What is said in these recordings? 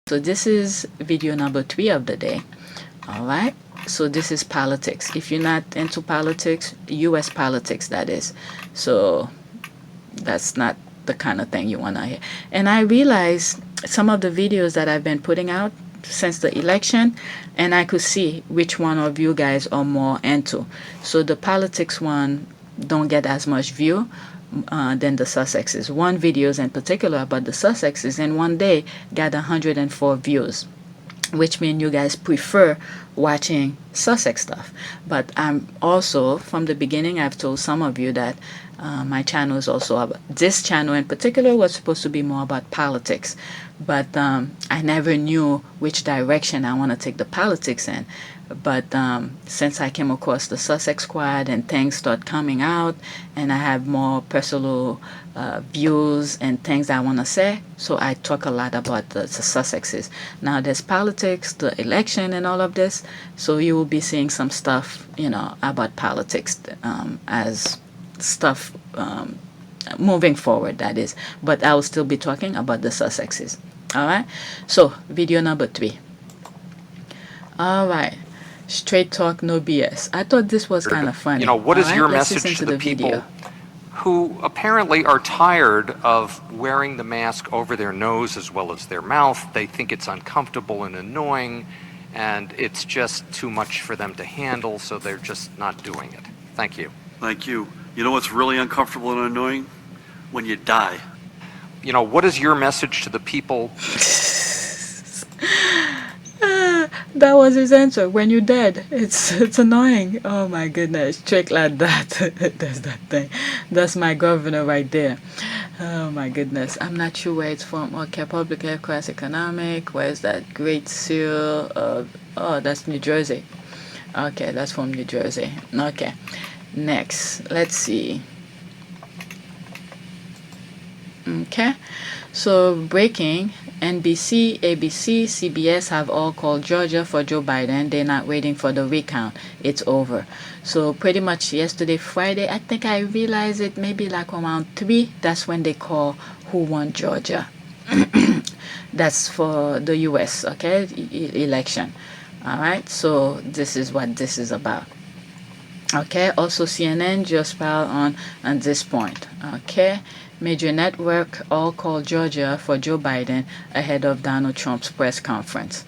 So this is video number 3 of the day. All right. So this is politics. If you're not into politics, U.S. politics, that is. So that's not the kind of thing you want to hear. And I realized some of the videos that I've been putting out since the election, and I could see which one of you guys are more into. So the politics one don't get as much view than the Sussexes. One videos in particular about the Sussexes in one day got 104 views, which means you guys prefer watching Sussex stuff. But I'm also, from the beginning, I've told some of you that my channel is also about, this channel in particular was supposed to be more about politics. But I never knew which direction I want to take the politics in. But since I came across the Sussex Squad and things start coming out, and I have more personal views and things I want to say, so I talk a lot about the Sussexes. Now there's politics, the election, and all of this. So you will be seeing some stuff, about politics as stuff moving forward, that is. But I will still be talking about the Sussexes. All right. So video number 3. All right. Straight talk, no BS. I thought this was kind of funny. What is your message to the people who apparently are tired of wearing the mask over their nose as well as their mouth? They think it's uncomfortable and annoying, and it's just too much for them to handle, so they're just not doing it. Thank you. Thank you. You know what's really uncomfortable and annoying? When you die. What is your message to the people? That was his answer. When you're dead, it's annoying. Oh my goodness, trick like that. That's that thing. That's my governor right there. Oh my goodness, I'm not sure where it's from. Okay, public health class economic. Where's that great seal of? Oh, that's New Jersey. Okay, that's from New Jersey. Okay, next, let's see. Okay, so breaking. NBC, ABC, CBS have all called Georgia for Joe Biden. They're not waiting for the recount. It's over. So pretty much yesterday, Friday, I think I realized it maybe like around 3. That's when they call who won Georgia. That's for the U.S., okay, election. All right, so this is what this is about. Okay, also CNN just filed on this point. Okay, major network all called Georgia for Joe Biden ahead of Donald Trump's press conference.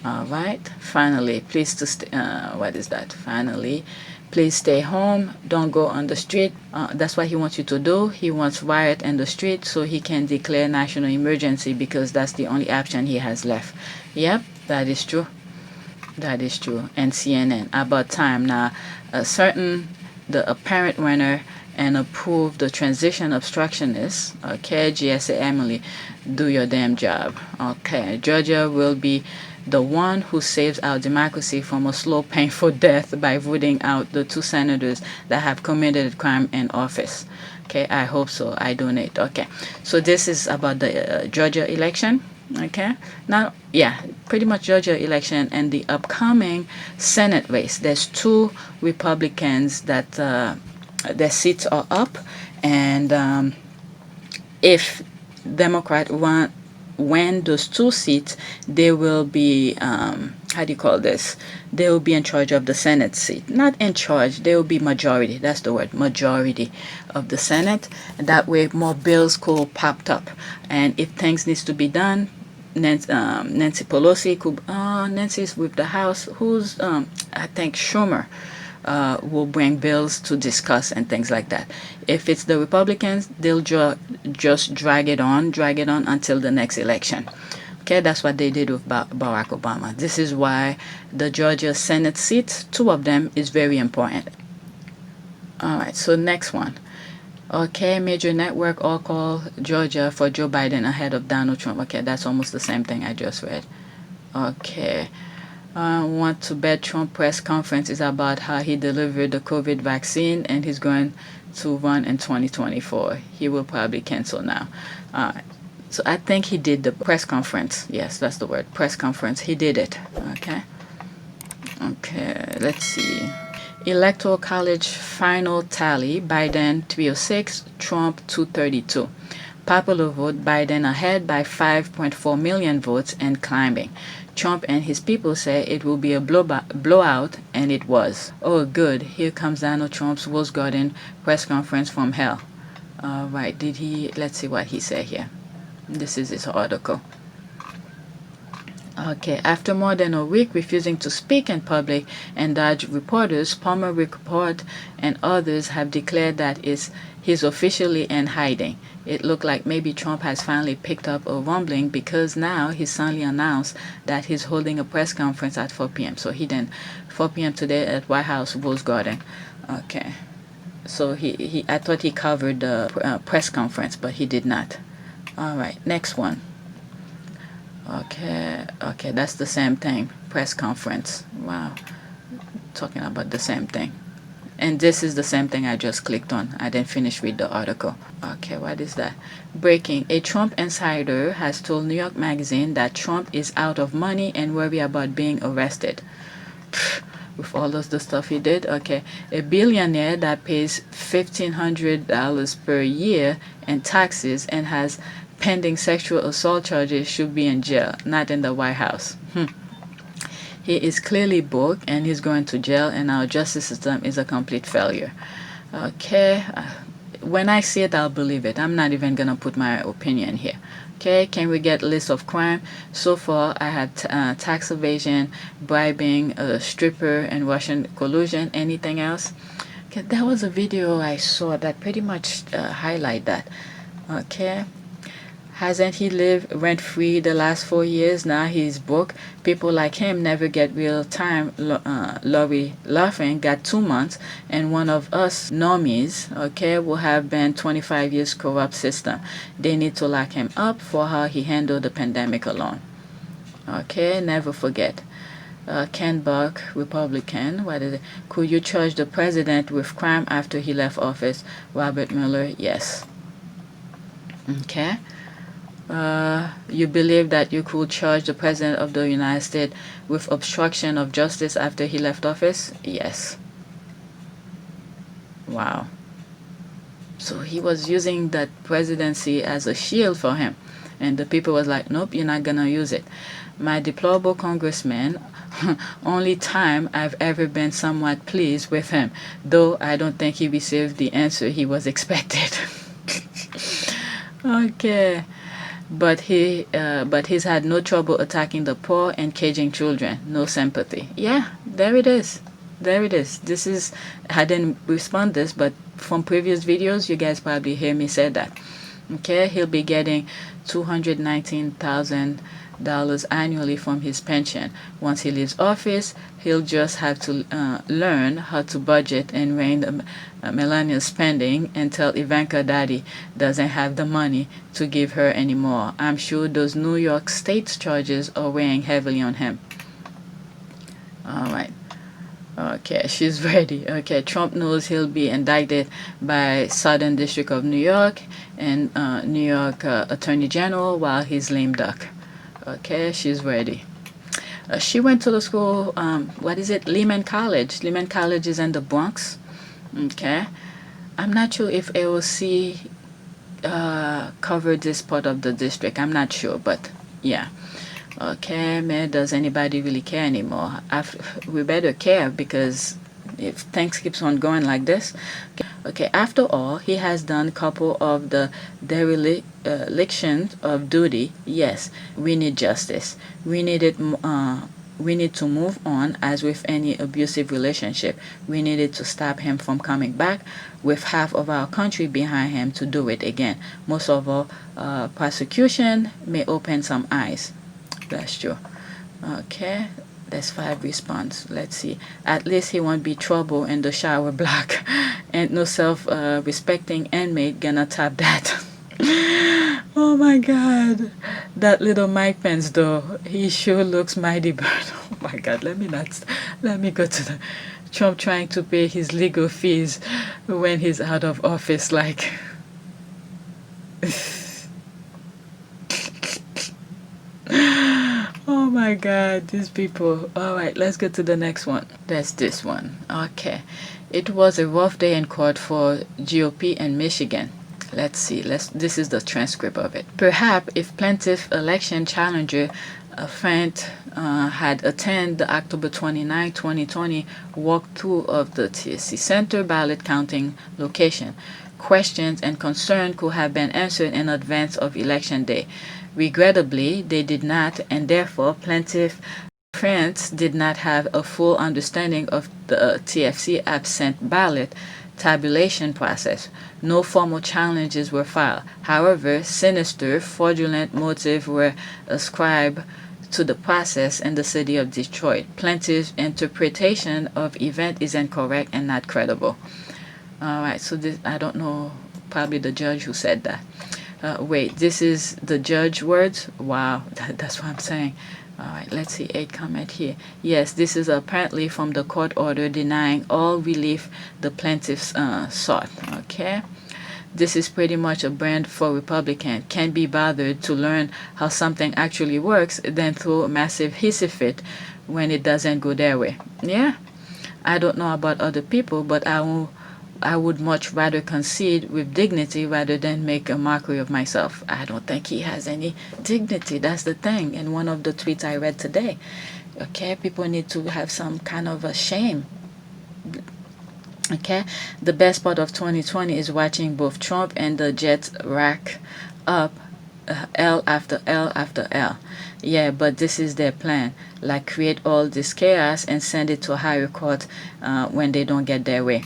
All right, finally, please to what is that? Finally, please stay home. Don't go on the street. That's what he wants you to do. He wants riot in the street so he can declare national emergency because that's the only option he has left. Yep, that is true. That is true. And CNN, about time now. The apparent winner and approve the transition obstructionists. Okay, GSA Emily, do your damn job. Okay, Georgia will be the one who saves our democracy from a slow, painful death by voting out the 2 senators that have committed a crime in office. Okay, I hope so. I donate. Okay, so this is about the Georgia election. Okay, now, yeah, pretty much Georgia election and the upcoming Senate race. There's 2 Republicans that their seats are up, and if Democrat win those 2 seats, they will be how do you call this? They will be in charge of the Senate seat. Not in charge, they will be majority. That's the word, majority of the Senate. And that way, more bills could pop up. And if things needs to be done, Nancy Pelosi could. Nancy's with the House. Who's I think Schumer will bring bills to discuss and things like that. If it's the Republicans, they'll just drag it on until the next election. Okay, that's what they did with Barack Obama. This is why the Georgia Senate seats, 2 of them, is very important. All right, so next one. Okay, major network all call Georgia for Joe Biden ahead of Donald Trump. Okay, that's almost the same thing I just read. Okay. Want to bet Trump press conference is about how he delivered the COVID vaccine and he's going to run in 2024. He will probably cancel now. So I think he did the press conference. Yes, that's the word, press conference. He did it. Okay, let's see. Electoral College final tally: Biden 306, Trump 232. Popular vote, Biden ahead by 5.4 million votes and climbing. Trump and his people say it will be a blowout, and it was. Oh, good. Here comes Donald Trump's Rose Garden press conference from hell. All right. Let's see what he said here. This is his article. Okay, after more than a week refusing to speak in public and dodge reporters, Palmer Report and others have declared that he's officially in hiding. It looked like maybe Trump has finally picked up a rumbling, because now he suddenly announced that he's holding a press conference at 4 p.m. So he did 4 p.m. today at White House Rose Garden. Okay, so I thought he covered the press conference, but he did not. All right, next one. Okay, that's the same thing. Press conference. Wow, talking about the same thing. And this is the same thing I just clicked on. I didn't finish with the article. Okay, what is that? Breaking. A Trump insider has told New York Magazine that Trump is out of money and worried about being arrested. With all of the stuff he did. Okay, a billionaire that pays $1,500 per year in taxes and has pending sexual assault charges should be in jail, not in the White House. He is clearly broke and he's going to jail, and our justice system is a complete failure. Okay, when I see it, I'll believe it. I'm not even going to put my opinion here. Okay, can we get list of crime? So far, I had tax evasion, bribing, a stripper, and Russian collusion. Anything else? Okay, there was a video I saw that pretty much highlight that. Okay. Hasn't he lived rent-free the last 4 years? Now he's broke. People like him never get real time. Lori Loughlin got 2 months, and one of us normies, okay, will have been 25 years corrupt system. They need to lock him up for how he handled the pandemic alone. Okay, never forget. Ken Buck, Republican, what is it? Could you charge the president with crime after he left office? Robert Mueller, yes. Okay. You believe that you could charge the President of the United States with obstruction of justice after he left office? Yes. Wow. So he was using that presidency as a shield for him. And the people was like, nope, you're not going to use it. My deplorable congressman, only time I've ever been somewhat pleased with him, though I don't think he received the answer he was expected. Okay. But he's had no trouble attacking the poor and caging children. No sympathy. Yeah, there it is. This is, I didn't respond this, but from previous videos, you guys probably hear me say that. Okay, he'll be getting $219,000 annually from his pension. Once he leaves office, he'll just have to learn how to budget and rein Melania's spending until Ivanka Daddy doesn't have the money to give her anymore. I'm sure those New York State charges are weighing heavily on him. All right. Okay, she's ready. Okay, Trump knows he'll be indicted by Southern District of New York and New York Attorney General while he's lame duck. Okay, she's ready. She went to the school, Lehman College. Lehman College is in the Bronx. Okay. I'm not sure if AOC covered this part of the district. I'm not sure, but yeah. Okay, man, does anybody really care anymore? We better care, because if things keeps on going like this. Okay, after all, he has done a couple of the derelictions of duty. Yes, we need justice. We need to move on. As with any abusive relationship, we needed to stop him from coming back with half of our country behind him to do it again. Most of all, prosecution may open some eyes. That's true. Okay, that's 5 response. Let's see. At least he won't be trouble in the shower block. And no self-respecting inmate gonna top that. Oh my God. That little Mike Pence though, he sure looks mighty burnt. Oh my God, let me go to the Trump trying to pay his legal fees when he's out of office, like. Oh my God, these people. All right, let's go to the next one. That's this one. Okay. It was a rough day in court for GOP in Michigan. let's see. This is the transcript of it. Perhaps if plaintiff election challenger friend had attended the October 29, 2020 walkthrough of the TSC Center ballot counting location, questions and concerns could have been answered in advance of election day. Regrettably, they did not, and therefore plaintiff friends did not have a full understanding of the TFC absent ballot tabulation process. No formal challenges were filed. However, sinister, fraudulent motives were ascribed to the process in the city of Detroit. Plaintiff's interpretation of event is incorrect and not credible. All right, so this, I don't know, probably the judge who said that. Wait, this is the judge words? Wow, that's what I'm saying. All right, let's see, 8 comment here. Yes, this is apparently from the court order denying all relief the plaintiffs sought. Okay. This is pretty much a brand for Republican. Can't be bothered to learn how something actually works, then throw a massive hissy fit when it doesn't go their way. Yeah, I don't know about other people, but I would much rather concede with dignity rather than make a mockery of myself. I don't think he has any dignity. That's the thing. In one of the tweets I read today, okay, people need to have some kind of a shame. Okay, the best part of 2020 is watching both Trump and the Jets rack up L after L after L. Yeah, but this is their plan. Like create all this chaos and send it to a higher court when they don't get their way.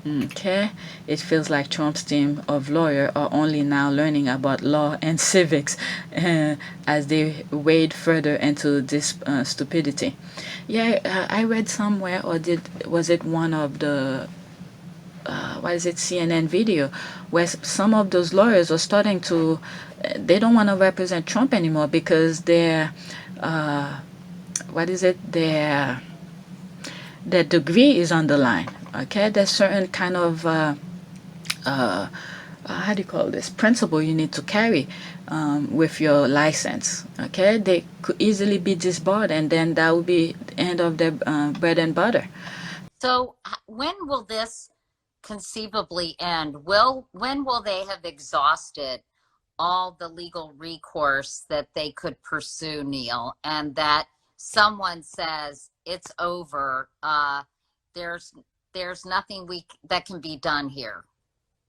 Okay, it feels like Trump's team of lawyers are only now learning about law and civics as they wade further into this stupidity. Yeah, I read somewhere, or was it one of the CNN video, where some of those lawyers are starting to, they don't want to represent Trump anymore because their their degree is on the line. Okay, there's certain kind of how do you call this, principle you need to carry with your license. Okay, they could easily be disbarred, and then that would be the end of their bread and butter. So when will this conceivably end? When will they have exhausted all the legal recourse that they could pursue, Neil, and that someone says it's over? There's nothing that can be done here.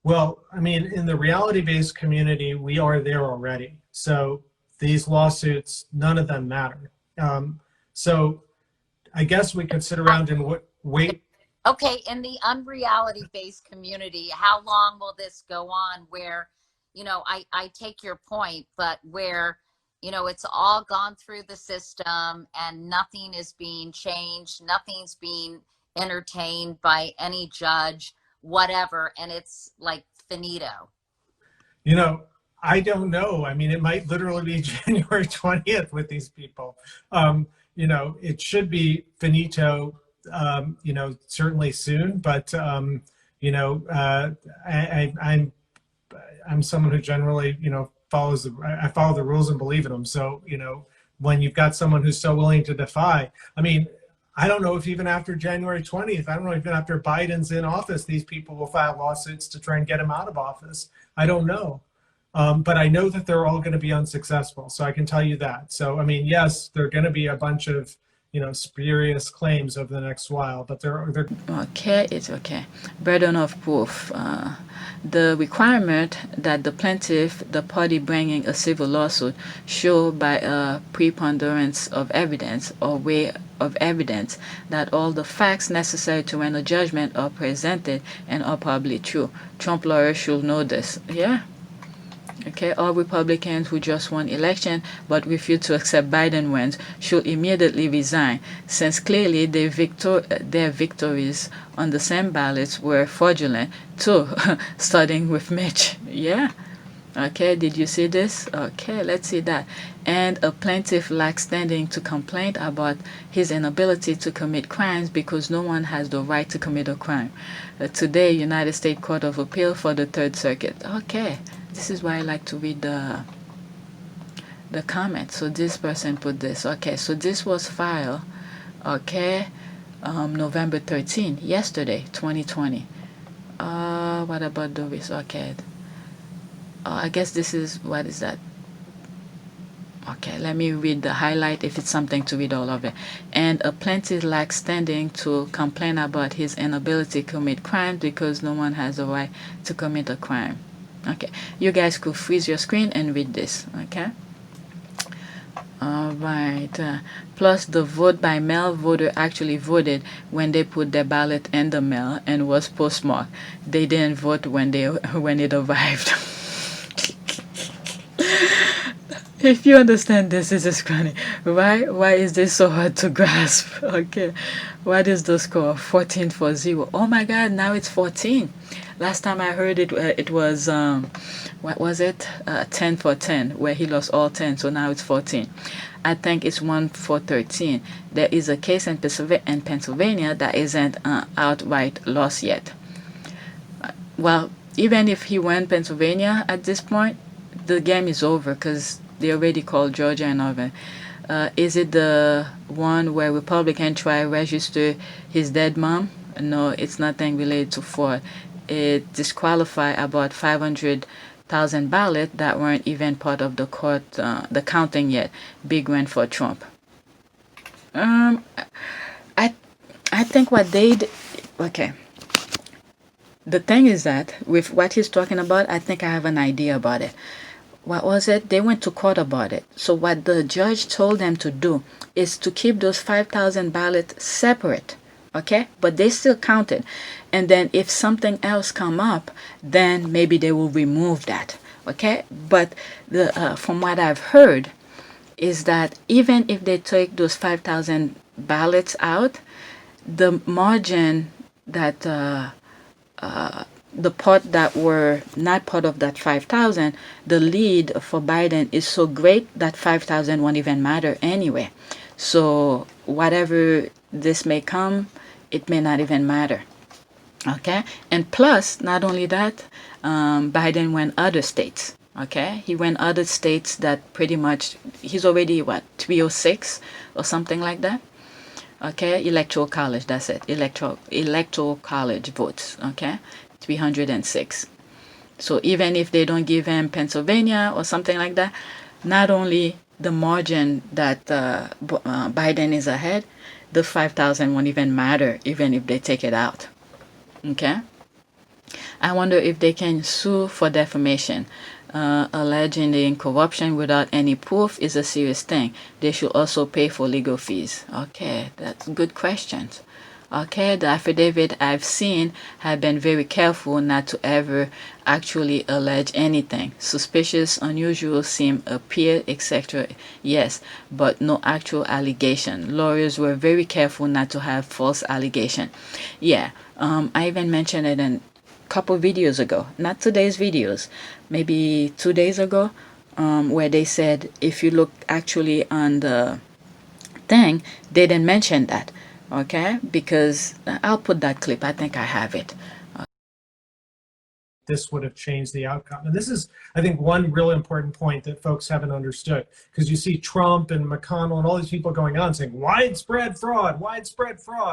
Well, I mean, in the reality-based community, we are there already. So these lawsuits, none of them matter. So I guess we could sit around and wait. Okay, in the unreality-based community, how long will this go on where, I take your point, but where, it's all gone through the system and nothing is being changed, nothing's being entertained by any judge, whatever, and it's like finito? I don't know. I mean, it might literally be January 20th with these people. It should be finito, certainly soon, but I'm someone who generally, I follow the rules and believe in them. So, when you've got someone who's so willing to defy, I mean, I don't know if even after January 20th, I don't know if even after Biden's in office, these people will file lawsuits to try and get him out of office. I don't know. But I know that they're all going to be unsuccessful. So I can tell you that. So, I mean, yes, there are going to be a bunch of, spurious claims over the next while, but they're okay. It's okay. Burden of proof. The requirement that the plaintiff, the party bringing a civil lawsuit, show by a preponderance of evidence or way of evidence that all the facts necessary to render judgment are presented and are probably true. Trump lawyers should know this. Yeah. Okay, all Republicans who just won election but refuse to accept Biden wins should immediately resign, since clearly their victories on the same ballots were fraudulent too, starting with Mitch. Yeah. Okay, did you see this? Okay, let's see that. And a plaintiff lacks standing to complain about his inability to commit crimes because no one has the right to commit a crime. Today, United States Court of Appeal for the Third Circuit. Okay, this is why I like to read the comments. So this person put this. Okay, so this was filed, okay, November 13, yesterday, 2020. What about the risk? Okay. I guess this is, what is that? Okay, let me read the highlight if it's something to read all of it. And a plaintiff lacks standing to complain about his inability to commit crimes because no one has a right to commit a crime. Okay, you guys could freeze your screen and read this. Okay. All right. Plus, the vote by mail voter actually voted when they put their ballot in the mail and was postmarked. They didn't vote when it arrived. If you understand this, this is funny. Why is this so hard to grasp? Okay. What is the score? 14 for 0. Oh my God, now it's 14. Last time I heard it, it was, what was it? 10 for 10, where he lost all 10, so now it's 14. I think it's 1 for 13. There is a case in Pennsylvania that isn't outright lost yet. Well, even if he won Pennsylvania at this point, the game is over because they already called Georgia and over. Is it the one where Republican try register his dead mom? No, it's nothing related to fraud. It disqualified about 500,000 ballots that weren't even part of the counting yet. Big win for Trump. I I think what they did, okay. The thing is that with what he's talking about, I think I have an idea about it. What was it? They went to court about it. So what the judge told them to do is to keep those 5,000 ballots separate, okay? But they still counted. And then if something else come up, then maybe they will remove that, okay? But from what I've heard is that even if they take those 5,000 ballots out, the margin that the part that were not part of that 5,000, the lead for Biden is so great that 5,000 won't even matter anyway. So whatever this may come, it may not even matter. Okay? And plus, not only that, Biden went other states. Okay? He went other states that pretty much, he's already, 306 or something like that? Okay? Electoral college, that's it. Electoral college votes. Okay? 306. So even if they don't give him Pennsylvania or something like that, not only the margin that Biden is ahead, the 5,000 won't even matter even if they take it out. Okay? I wonder if they can sue for defamation. Alleging in corruption without any proof is a serious thing. They should also pay for legal fees. Okay, that's good questions. Okay, the affidavit I've seen have been very careful not to ever actually allege anything. Suspicious, unusual, seem, appear, etc. Yes, but no actual allegation. Lawyers were very careful not to have false allegation. Yeah, I even mentioned it in a couple videos ago. Not today's videos, maybe 2 days ago, where they said if you look actually on the thing, they didn't mention that. Okay, because I'll put that clip. I think I have it. This would have changed the outcome. And this is, I think, one really important point that folks haven't understood. Because you see Trump and McConnell and all these people going on saying widespread fraud,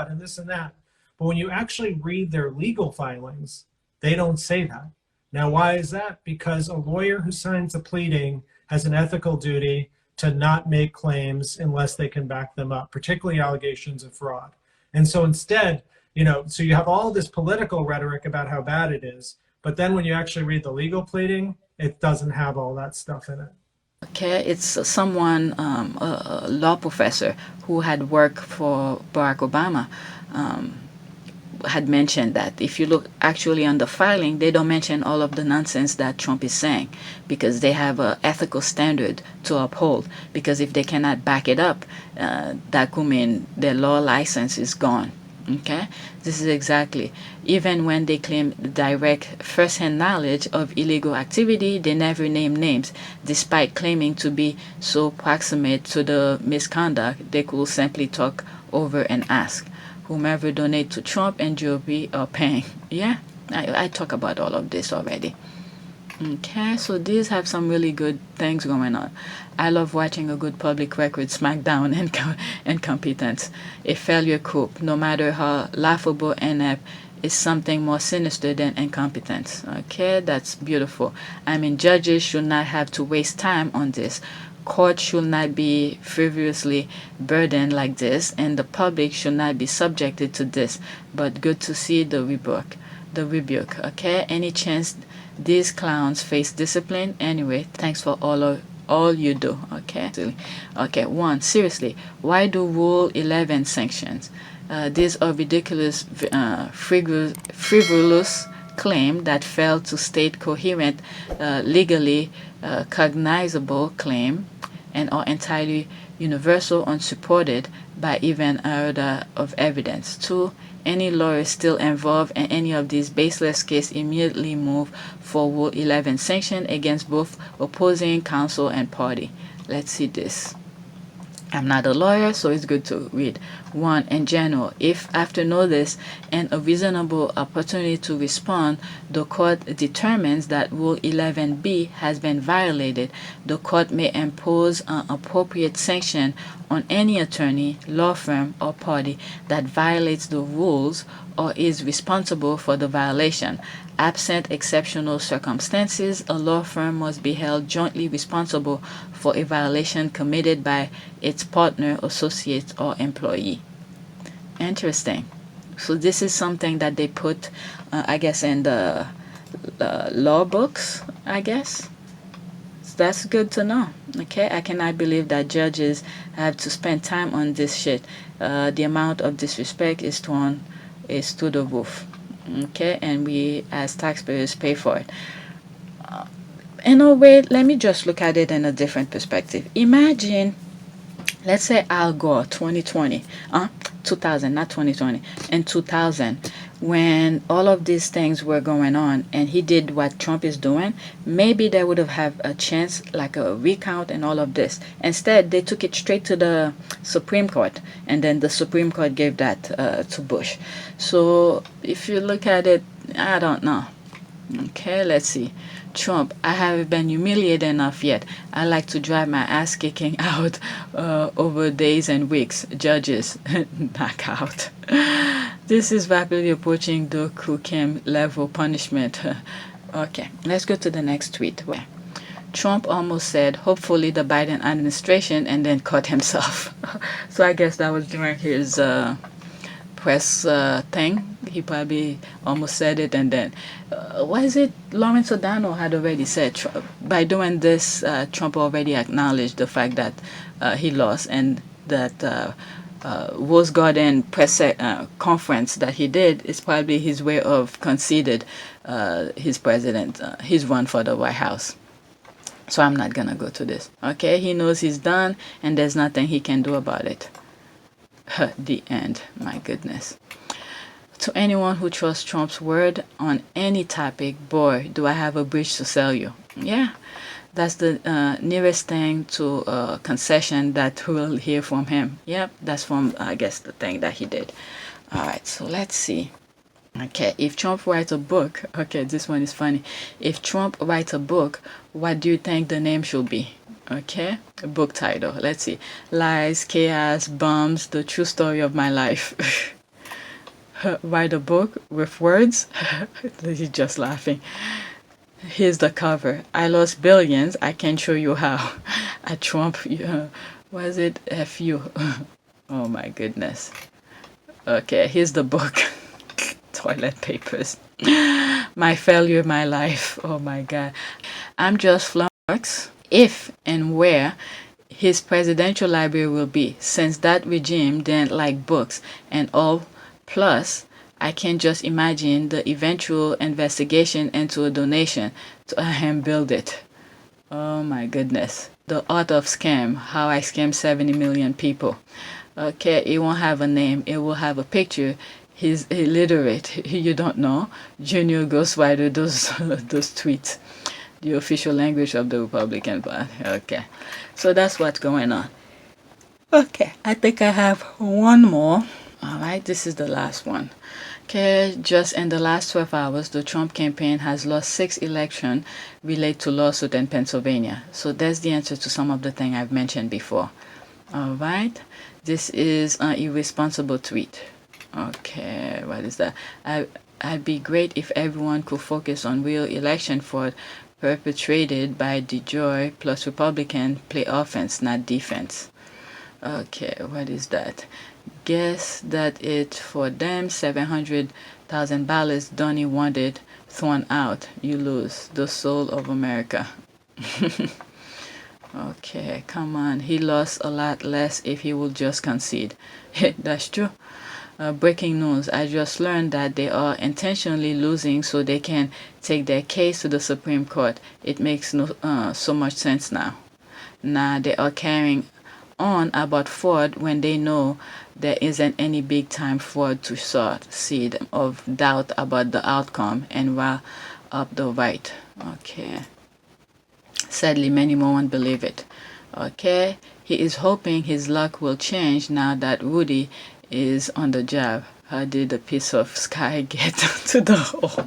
and this and that. But when you actually read their legal filings, they don't say that. Now, why is that? Because a lawyer who signs a pleading has an ethical duty to not make claims unless they can back them up, particularly allegations of fraud. And so instead, so you have all this political rhetoric about how bad it is, but then when you actually read the legal pleading, it doesn't have all that stuff in it. Okay, it's someone, a law professor who had worked for Barack Obama, had mentioned that if you look actually on the filing, they don't mention all of the nonsense that Trump is saying because they have an ethical standard to uphold. Because if they cannot back it up, that could mean their law license is gone. Okay, this is exactly. Even when they claim direct first-hand knowledge of illegal activity, they never name names. Despite claiming to be so proximate to the misconduct, they could simply talk over and ask. Whomever donate to Trump and GOP are paying. Yeah, I talk about all of this already. Okay, so these have some really good things going on. I love watching a good public record smackdown and incompetence. A failure coup, no matter how laughable and is something more sinister than incompetence. Okay, that's beautiful. I mean, judges should not have to waste time on this. Court should not be frivolously burdened like this, and the public should not be subjected to this. But good to see the rebuke. The rebuke. Okay, any chance these clowns face discipline? Anyway, thanks for all you do. Okay. Okay. One. Seriously, why do Rule 11 sanctions? These are ridiculous, frivolous claim that fail to state coherent, legally cognizable claim, and are entirely universal, unsupported by even a order of evidence. Two, any lawyer still involved in any of these baseless cases immediately move for Rule 11 sanction against both opposing counsel and party. Let's see this. I'm not a lawyer, so it's good to read. One, in general, if after notice and a reasonable opportunity to respond, the court determines that Rule 11b has been violated, the court may impose an appropriate sanction on any attorney, law firm, or party that violates the rules or is responsible for the violation. Absent exceptional circumstances, a law firm must be held jointly responsible for a violation committed by its partner, associate, or employee. Interesting. So this is something that they put, I guess, in the law books, I guess. So that's good to know. Okay, I cannot believe that judges have to spend time on this shit. The amount of disrespect is to the roof. Okay, and we as taxpayers pay for it. In a way, let me just look at it in a different perspective. Imagine, let's say Al Gore, 2020, 2000, not 2020, in 2000, when all of these things were going on and he did what Trump is doing, maybe they would have had a chance, like a recount and all of this. Instead, they took it straight to the Supreme Court, and then the Supreme Court gave that to Bush. So if you look at it, I don't know. Okay, let's see. Trump, I haven't been humiliated enough yet. I like to drive my ass kicking out over days and weeks. Judges, knock out. This is rapidly approaching the Kukim level punishment. Okay, let's go to the next tweet. Trump almost said, hopefully the Biden administration, and then cut himself. So I guess that was during his press thing. He probably almost said it, and then was it Lawrence O'Donnell had already said by doing this, Trump already acknowledged the fact that he lost, and that Rose Garden press conference that he did is probably his way of conceded his president, his run for the White House. So I'm not gonna go to this. Okay, he knows he's done, and there's nothing he can do about it. The end. My goodness. To anyone who trusts Trump's word on any topic, boy, do I have a bridge to sell you. Yeah, that's the nearest thing to a concession that we'll hear from him. Yep, that's from, I guess, the thing that he did. All right, so let's see. Okay, if Trump writes a book, okay, this one is funny. If Trump writes a book, what do you think the name should be? Okay, a book title. Let's see. Lies, Chaos, Bombs, The True Story of My Life. Write a book with words? He's just laughing. Here's the cover. I lost billions. I can show you how. At Trump, was it FU? Oh my goodness. Okay, here's the book. Toilet papers. My failure, my life. Oh my God. I'm just flummoxed if and where his presidential library will be, since that regime didn't like books and all. Plus, I can just imagine the eventual investigation into a donation to him build it. Oh my goodness. The art of scam, how I scam 70 million people. Okay, it won't have a name. It will have a picture. He's illiterate. You don't know. Junior ghostwriter those tweets. The official language of the Republican Party. Okay, so that's what's going on. Okay, I think I have one more. All right, this is the last one. Okay, just in the last 12 hours, the Trump campaign has lost 6 elections related to lawsuit in Pennsylvania. So that's the answer to some of the things I've mentioned before. All right, this is an irresponsible tweet. Okay, what is that? I'd be great if everyone could focus on real election fraud perpetrated by DeJoy plus Republican play offense, not defense. Okay, what is that? Guess that it for them. $700,000 Donnie wanted thrown out. You lose. The soul of America. Okay, come on. He lost a lot less if he would just concede. That's true. Breaking news. I just learned that they are intentionally losing so they can take their case to the Supreme Court. It makes so much sense now. Nah, they are carrying on about fraud when they know there isn't any big time fraud to sort seed of doubt about the outcome and rile up the right. Okay. Sadly, many more won't believe it. Okay. He is hoping his luck will change now that Rudy is on the job. How did a piece of sky get to the hole?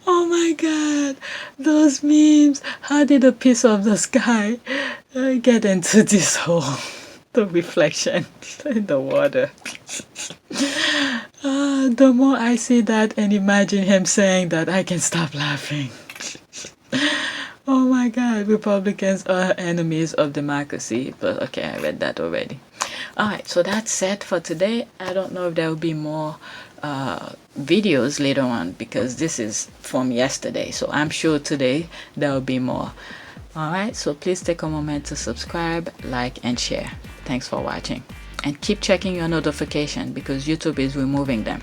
Oh my god, those memes. How did a piece of the sky get into this hole? The reflection in the water. The more I see that and imagine him saying that, I can stop laughing. Oh my god, Republicans are enemies of democracy. But okay, I read that already. Alright, so that's it for today. I don't know if there will be more videos later on because this is from yesterday. So I'm sure today there will be more. Alright, so please take a moment to subscribe, like, and share. Thanks for watching. And keep checking your notification because YouTube is removing them.